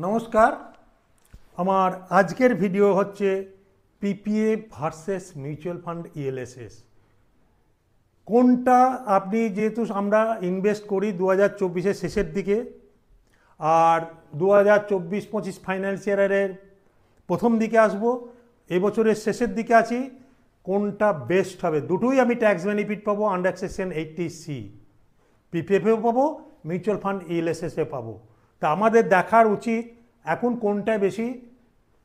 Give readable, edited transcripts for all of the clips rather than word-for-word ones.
নমস্কার। আমার আজকের ভিডিও হচ্ছে PPF versus mutual fund ELSS. কোনটা আপনি, যেহেতু আমরা ইনভেস্ট করি 2024-এর শেষের দিকে আর 2024-25 ফাইন্যান্সিয়ালের প্রথম দিকে আসব, এবছরের শেষের দিকে আছি, কোনটা বেস্ট হবে? দুটোই আমি ট্যাক্স বেনিফিট পাবো আন্ডার সেকশন 80C, পিপিএফেও পাবো, মিউচুয়াল ফান্ড ইএলএসএসে পাবো। তা আমাদের দেখার উচিত এখন কোনটায় বেশি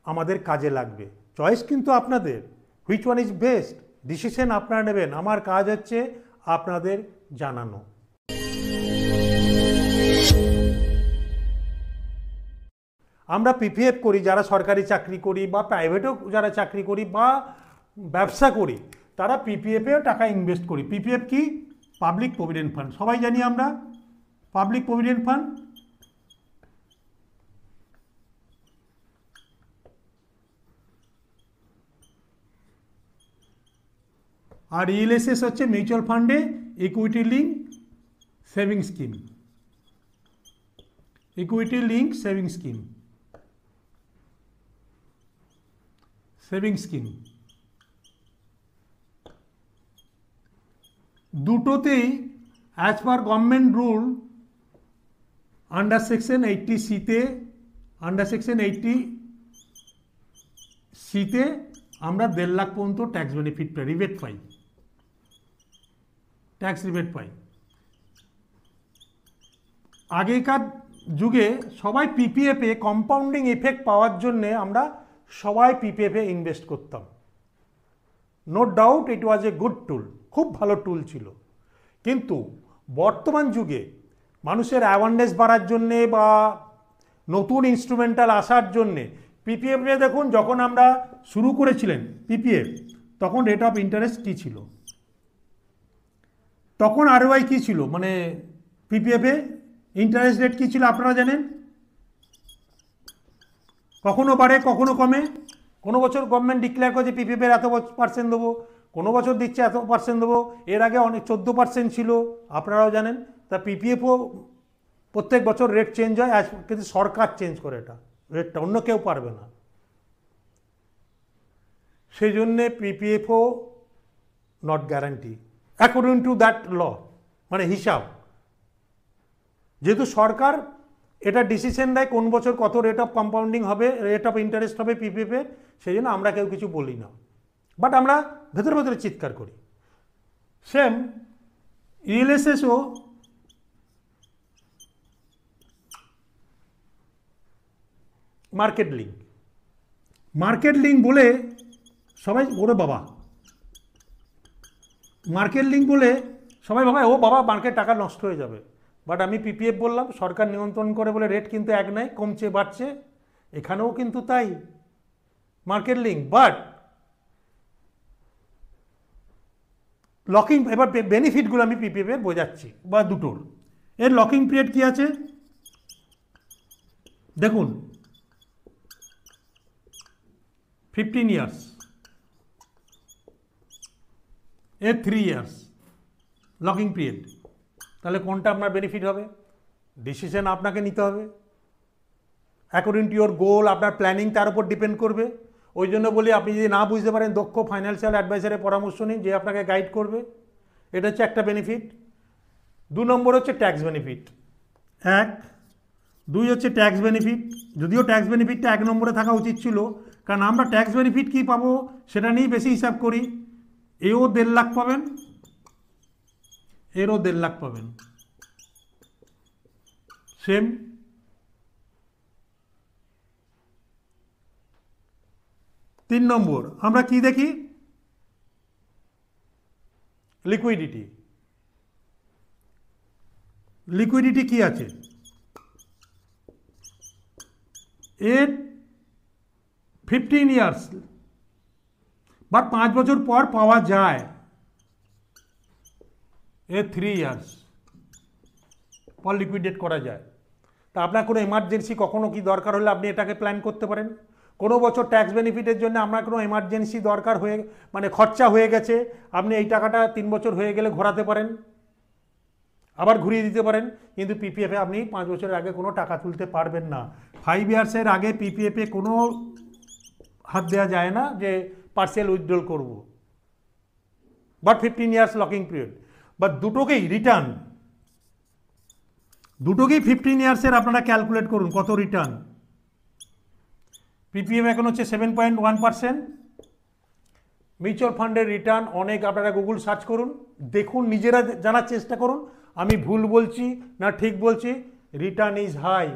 আমাদের কাজে লাগবে। চয়েস কিন্তু আপনাদের, which one is best, decision আপনারা নেবেন। আমার কাজ হচ্ছে আপনাদের জানানো। আমরা পিপিএফ করি যারা সরকারি চাকরি করি বা প্রাইভেটেও যারা চাকরি করি বা ব্যবসা করি, তারা পিপিএফেও টাকা ইনভেস্ট করি। পিপিএফ কি? Public provident fund. সবাই জানি আমরা পাবলিক প্রভিডেন্ট ফান্ড। আর ইএলএসএস হচ্ছে মিউচুয়াল ফান্ডে equity link saving scheme. Equity link saving scheme, saving scheme দুটোতেই as per government rule under section 80C-তে, আন্ডার সেকশন 80C-তে আমরা 1.5 লাখ পর্যন্ত ট্যাক্স বেনিফিট পাই, রিবেট পাই, ট্যাক্স রিবেট পাই। আগেকার যুগে সবাই পিপিএফে কম্পাউন্ডিং এফেক্ট পাওয়ার জন্যে আমরা সবাই পিপিএফে ইনভেস্ট করতাম। No doubt it was a good tool, খুব ভালো টুল ছিল। কিন্তু বর্তমান যুগে মানুষের অ্যাওয়ারনেস বাড়ার জন্যে বা নতুন ইনস্ট্রুমেন্টাল আসার জন্যে পিপিএফে দেখুন, যখন আমরা শুরু করেছিলেন পিপিএফ, তখন রেট অফ ইন্টারেস্ট কী ছিল, তখন আরওআই কী ছিল, মানে পিপিএফে ইন্টারেস্ট রেট কী ছিল আপনারা জানেন? কখনো বাড়ে কখনো কমে। কোনো বছর গভর্নমেন্ট ডিক্লেয়ার করেছে পিপিএফের এত % দেবো, কোনো বছর দিচ্ছে এত % দেবো। এর আগে অনেক 14% ছিল, আপনারাও জানেন। তা পিপিএফও প্রত্যেক বছর রেট চেঞ্জ হয়, কিন্তু সরকার চেঞ্জ করে এটা রেটটা, অন্য কেউ পারবে না। সেই জন্যে পিপিএফও not guarantee according to that law, মানে হিসাব। যেহেতু সরকার এটা ডিসিশন দেয় কোন বছর কত রেট অফ কম্পাউন্ডিং হবে, রেট অফ ইন্টারেস্ট হবে পিপিএফে, সেই জন্য আমরা কেউ কিছু বলি না, বাট আমরা ভেতরে ভেতরে চিৎকার করি। সেম ইএলএসএসও মার্কেট লিঙ্ক। মার্কেট লিঙ্ক বলে সবাই, ওরে বাবা, মার্কেট লিঙ্ক বলে সবাই ভাবে ও বাবা মার্কেট টাকা নষ্ট হয়ে যাবে। বাট আমি পিপিএফ বললাম, সরকার নিয়ন্ত্রণ করে বলে রেট কিন্তু এক নাই, কমছে বাড়ছে। এখানেও কিন্তু তাই মার্কেট লিঙ্ক, বাট লকিং। এবার বেনিফিটগুলো আমি পিপিএফ এর বোঝাচ্ছি, বা দুটোর। এর লকিং পিরিয়ড কি আছে দেখুন, 15 ইয়ার্স, এর 3 ইয়ার্স লকিং পিরিয়ড। তাহলে কোনটা আপনার বেনিফিট হবে? ডিসিশন আপনাকে নিতে হবে অ্যাকর্ডিং টু ইয়োর গোল, আপনার প্ল্যানিং তার উপর ডিপেন্ড করবে। ওই জন্য বলি, আপনি যদি না বুঝতে পারেন, দক্ষ ফাইন্যান্সিয়াল অ্যাডভাইসারের পরামর্শ নিন, যে আপনাকে গাইড করবে। এটা হচ্ছে একটা বেনিফিট। 2 নম্বর হচ্ছে ট্যাক্স বেনিফিট। 1, 2 হচ্ছে ট্যাক্স বেনিফিট। যদিও ট্যাক্স বেনিফিটটা 1 নম্বরে থাকা উচিত ছিল, কারণ আমরা ট্যাক্স বেনিফিট কী পাবো সেটা নিয়েই বেশি হিসাব করি। এও 1.5 লাখ পাবেন, এরও 1.5 লাখ পাবেন, সেম। তিন নম্বর আমরা কি দেখি? লিকুইডিটি। লিকুইডিটি কি আছে? এর 15 ইয়ার্স, বা 5 বছর পর পাওয়া যায়। এর 3 ইয়ার্স পর লিকুইডেট করা যায়। তা আপনার কোনো এমার্জেন্সি কখনো কি দরকার হলে আপনি এটাকে প্ল্যান করতে পারেন। কোনো বছর ট্যাক্স বেনিফিটের জন্য আপনার কোনো এমার্জেন্সি দরকার হয়ে, মানে খরচা হয়ে গেছে, আপনি এই টাকাটা 3 বছর হয়ে গেলে ঘোরাতে পারেন। আবার ঘুরিয়ে দিতে পারেন, কিন্তু পিপিএফে আপনি 5 বছরের আগে কোনো টাকা তুলতে পারবেন না। 5 ইয়ার্সের আগে পিপিএফে কোনো হাত দেওয়া যায় না যে পার্সিয়াল উইথড্রল করব, বাট 15 ইয়ার্স লকিং পিরিয়ড। বা দুটোকেই রিটার্ন, দুটোকেই 15 ইয়ার্সের আপনারা ক্যালকুলেট করুন কত রিটার্ন। পিপিএফ এখন হচ্ছে 7.1%, মিউচুয়াল ফান্ডের রিটার্ন অনেক, আপনারা গুগল সার্চ করুন, দেখুন, নিজেরা জানার চেষ্টা করুন আমি ভুল বলছি না ঠিক বলছি। Return is high.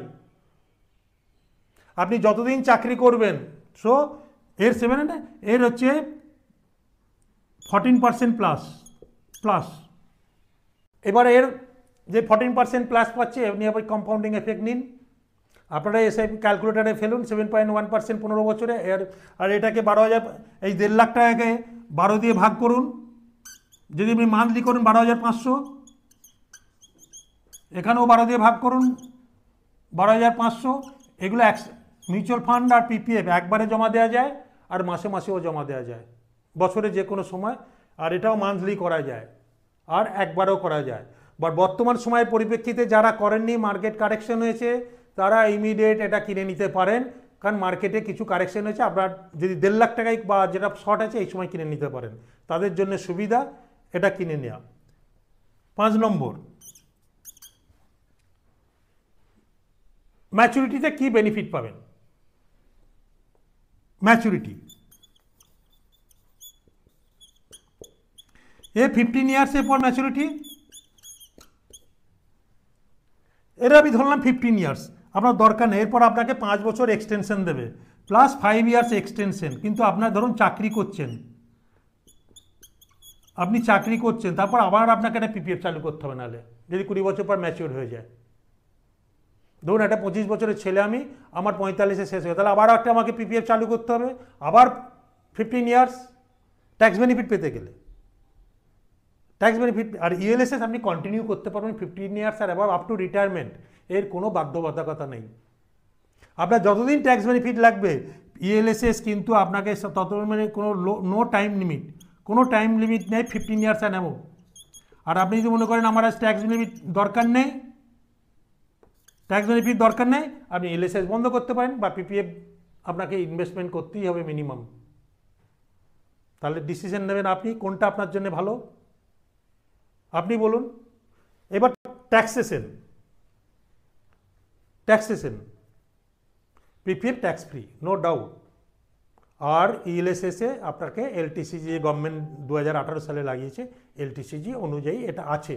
আপনি যতদিন চাকরি করবেন, সো এর এর হচ্ছে 14% প্লাস। এবার এর যে 14% প্লাস পাচ্ছে, আপনি আবার কম্পাউন্ডিং এফেক্ট নিন, আপনারা এসআইপি ক্যালকুলেটারে ফেলুন 7.1% 15 বছরে। আর এটাকে 12,000, এই 1.5 লাখ টাকাকে 12 দিয়ে ভাগ করুন, যদি আপনি মান্থলি করুন 12,500, এখানেও 12 দিয়ে ভাগ করুন 12,500। এগুলো মিউচুয়াল ফান্ড আর পিপিএফ একবারে জমা দেওয়া যায়, আর মাসে মাসেও জমা দেওয়া যায়, বছরে যে কোনো সময়, আর এটাও মান্থলি করা যায়, আর একবারও করা যায়। বাট বর্তমান সময়ের পরিপ্রেক্ষিতে যারা করেননি, মার্কেট কারেকশন হয়েছে, তারা ইমিডিয়েট এটা কিনে নিতে পারেন, কারণ মার্কেটে কিছু কারেকশন হয়েছে। আপনার যদি 1.5 লাখ টাকায় বা যেটা শর্ট আছে এই সময় কিনে নিতে পারেন, তাদের জন্য সুবিধা এটা কিনে নেওয়া। 5 নম্বর, ম্যাচুরিটিতে কি বেনিফিট পাবেন। ম্যাচুরিটি এ 15 ইয়ার্সের পর ম্যাচুরিটি, এর আমি ধরলাম 15 ইয়ার্স, আপনার দরকার নেই। এরপর আপনাকে 5 বছর এক্সটেনশন দেবে, প্লাস 5 ইয়ার্স এক্সটেনশন। কিন্তু আপনার ধরুন চাকরি করছেন, আপনি চাকরি করছেন, তারপর আবার আপনাকে একটা পিপিএফ চালু করতে হবে, নাহলে যদি 20 বছর পর ম্যাচিওর হয়ে যায়। ধরুন একটা 25 বছরের ছেলে আমি, আমার 45-এ শেষ হয়ে, তাহলে আবার একটা আমাকে পিপিএফ চালু করতে হবে, আবার 15 ইয়ার্স ট্যাক্স বেনিফিট পেতে গেলে। ট্যাক্স বেনিফিট আর ইএলএসএস আপনি কন্টিনিউ করতে পারবেন 15 ইয়ার্স আর অ্যাবাভ আপ টু রিটায়ারমেন্ট, এর কোনো বাধ্যবাধকতা নেই। আপনার যতদিন ট্যাক্স বেনিফিট লাগবে ইএলএসএস কিন্তু আপনাকে তত, মানে কোনো নো টাইম লিমিট, কোনো টাইম লিমিট নেই 15 ইয়ার্স অ্যান্ড অ্যাবাভ। আর আপনি যদি মনে করেন আমার আজ ট্যাক্স বেনিফিট দরকার নেই, ট্যাক্স বেনিফিট দরকার নেই, আপনি ইএলএসএস বন্ধ করতে পারেন, বা পিপিএফ আপনাকে ইনভেস্টমেন্ট করতেই হবে মিনিমাম। তাহলে ডিসিশন নেবেন আপনি, কোনটা আপনার জন্য ভালো আপনি বলুন। এবার taxation, PPF tax free no doubt. আর ইএলএসএসে আপনাকে এলটিসিজি গভর্নমেন্ট 2018 সালে লাগিয়েছে, এলটিসিজি অনুযায়ী এটা আছে।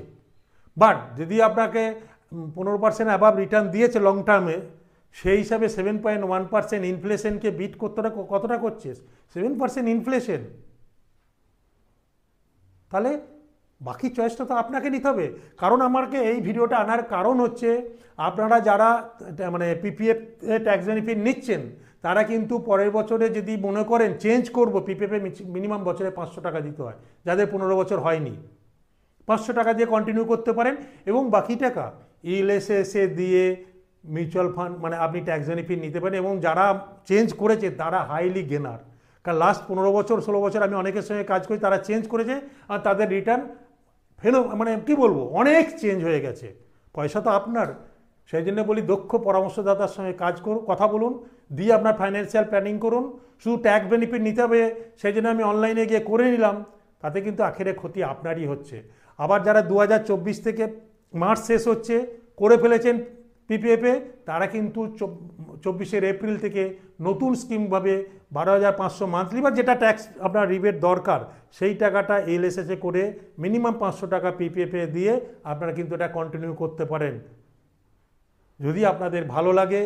বাট যদি আপনাকে 15% অ্যাবাভ রিটার্ন দিয়েছে লং টার্মে, সেই হিসাবে 7.1% ইনফ্লেশনকে বিট কতটা করছে, 7% ইনফ্লেশন, তাহলে বাকি চয়েসটা তো আপনাকে নিতে হবে। কারণ আমাকে এই ভিডিওটা আনার কারণ হচ্ছে, আপনারা যারা মানে পিপিএফ ট্যাক্স বেনিফিট নিচ্ছেন, তারা কিন্তু পরের বছরে যদি মনে করেন চেঞ্জ করব, পিপিএফে মিনিমাম বছরে 500 টাকা দিতে হয়, যাদের 15 বছর হয়নি 500 টাকা দিয়ে কন্টিনিউ করতে পারেন, এবং বাকি টাকা ইএলএসএসে দিয়ে মিউচুয়াল ফান্ড, মানে আপনি ট্যাক্স বেনিফিট নিতে পারেন। এবং যারা চেঞ্জ করেছে তারা হাইলি গেনার, কারণ লাস্ট 15 বছর 16 বছর আমি অনেকের সঙ্গে কাজ করি, তারা চেঞ্জ করেছে আর তাদের রিটার্ন মানে কি বলবো, অনেক চেঞ্জ হয়ে গেছে। পয়সা তো আপনার, সেই জন্য বলি দক্ষ পরামর্শদাতার সঙ্গে কাজ করুন, কথা বলুন, দিয়ে আপনার ফাইন্যান্সিয়াল প্ল্যানিং করুন। শুধু ট্যাক্স বেনিফিট নিতে হবে সেই জন্য আমি অনলাইনে গিয়ে করে নিলাম, তাতে কিন্তু আখেরে ক্ষতি আপনারই হচ্ছে। আবার যারা 2024 থেকে মার্চ শেষ হচ্ছে করে ফেলেছেন পিপিএফে, তারা কিন্তু 24 এপ্রিল থেকে নতুন স্কিমভাবে 12,500 মান্থলি, বা যেটা ট্যাক্স আপনার রিবেট দরকার সেই টাকাটা এলএসএসে করে মিনিমাম 500 টাকা পিপিএফে দিয়ে আপনারা কিন্তু এটা কন্টিনিউ করতে পারেন। যদি আপনাদের ভালো লাগে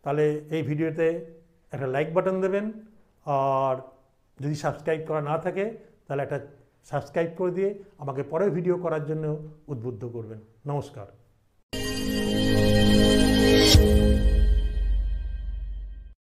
তাহলে এই ভিডিওতে একটা লাইক বাটন দেবেন, আর যদি সাবস্ক্রাইব করা না থাকে তাহলে একটা সাবস্ক্রাইব করে দিয়ে আমাকে পরের ভিডিও করার জন্য উদ্বুদ্ধ করবেন। নমস্কার।